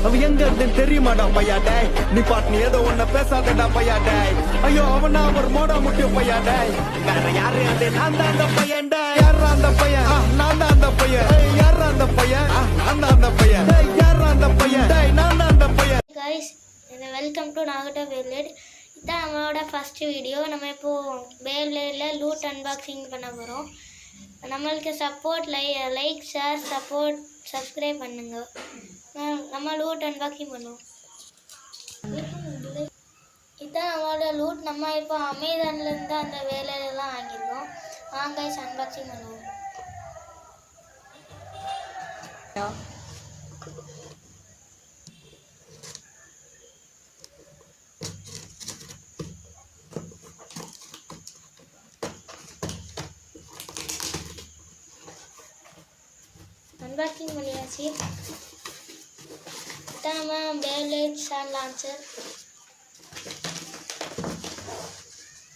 அவ எங்க இருந்து தெரியுமாடா பையா டேய் நீ பாட்டு ஏதோ ஒன்ன பேசாதடா பையா டேய் ஐயோ அவனா ஒரு மோடா முட்டிய பையா டேய் வேற யாரு அது நான் தான் அந்த பையன் டேய் யாரா அந்த பையன் நான் தான் அந்த பையன் யாரா அந்த பையன் நான் தான் அந்த பையன் டேய் யாரா அந்த பையன் டேய் நான் தான் அந்த பையன் guys welcome to Nagato beyblade. இதான் நம்மளோட ஃபர்ஸ்ட் வீடியோ. நம்ம இப்போ பேப்ளேட்ல லூட் அன்பாக்சிங் பண்ண போறோம். நம்மளுக்கு support like share support subscribe பண்ணுங்க. நம்ம லூட் அன்பாக்சிங் பண்ணுவோம். இதான் நம்மளோட லூட். நம்ம இப்போ அமேசான்ல இருந்து அந்த வேலையெல்லாம் வாங்கியிருக்கோம். வாங்க गाइस அன்பாக்சிங் பண்ணுவோம். அன்பாக்சிங் பண்ணியாச்சு. இதான் நம்ம பேப்ளேட் சாண்ட் லான்ச்சர்.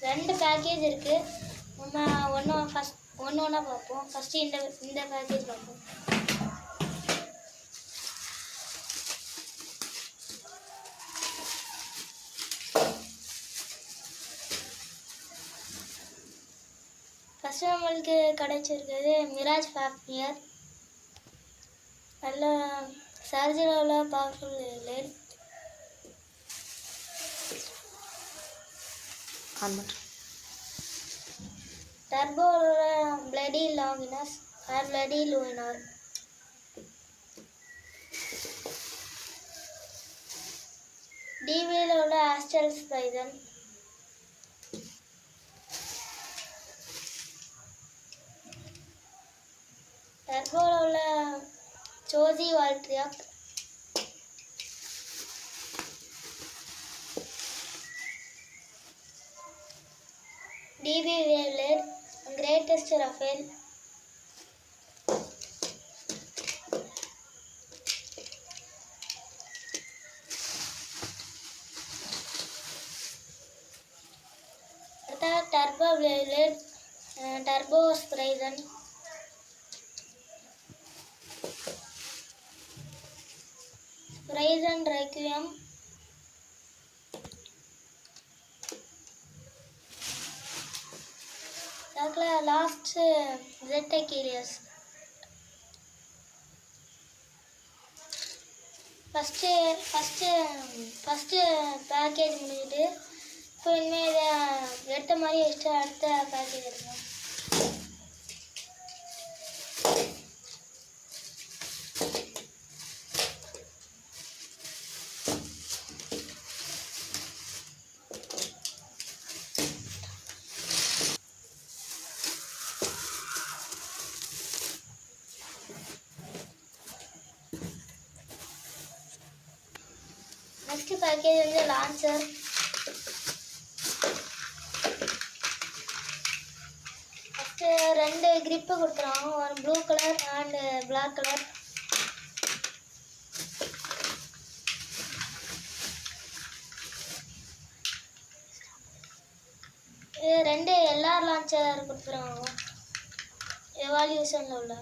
2 பேக்கேஜ் இருக்குது. நம்ம ஒன்றா பார்ப்போம். ஃபஸ்ட்டு இந்த பேக்கேஜ் பார்ப்போம். ஃபஸ்ட்டு நம்மளுக்கு கிடைச்சிருக்கிறது மிராஜ் ஃபேப்னியர். நல்ல சார்ஜரில் பவர்ஃபுல் லேட். டர்போவோட bloody Longinus or bloody Luinor. டிவியில் உள்ள ஆஸ்டல் ஸ்பைசன். டர்போவில் உள்ள சோசி வால்ட்ரியாக். டிபி வேவ்லேட் கிரேட்டஸ்ட் ரஃபேல். டர்போ வேவ்லேட் turbo Spriggan. Rise and Requiem. Last Zeta Curious. First package முடிஞ்சிட்டு இப்போ இனிமேல் இதை எடுத்த மாதிரி வச்சுட்டு அடுத்த பேக்கேஜ் எடுக்கணும். நெக்ஸ்ட் பேக்கேஜ் வந்து லான்ச்சர். ஃபஸ்ட்டு 2 கிரிப்பு கொடுத்துருவாங்க. ஒரு blue colour and black colour. இது 2 எல்ஆர் லான்ச்சர் கொடுத்துருவாங்க. எவால்யூஷனில் உள்ள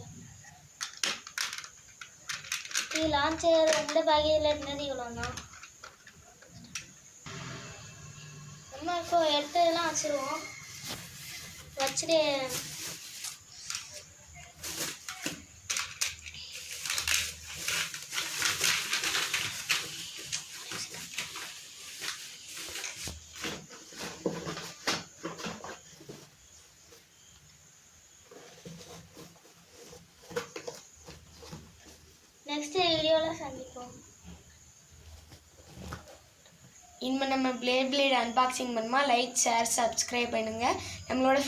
இது லான்ச்சர் 2 பேக்கேஜில் இருந்தது இவ்வளோ தான். நம்ம இப்போ எடுத்ததெல்லாம் வச்சுருவோம். வச்சுட்டு நெக்ஸ்ட் வீடியோவில் சந்திப்போம். இனிமேல் நம்ம பேப்ளேட் அன்பாக்சிங் பண்ணுமா லைக் ஷேர் சப்ஸ்கிரைப் பண்ணுங்கள். நம்மளோட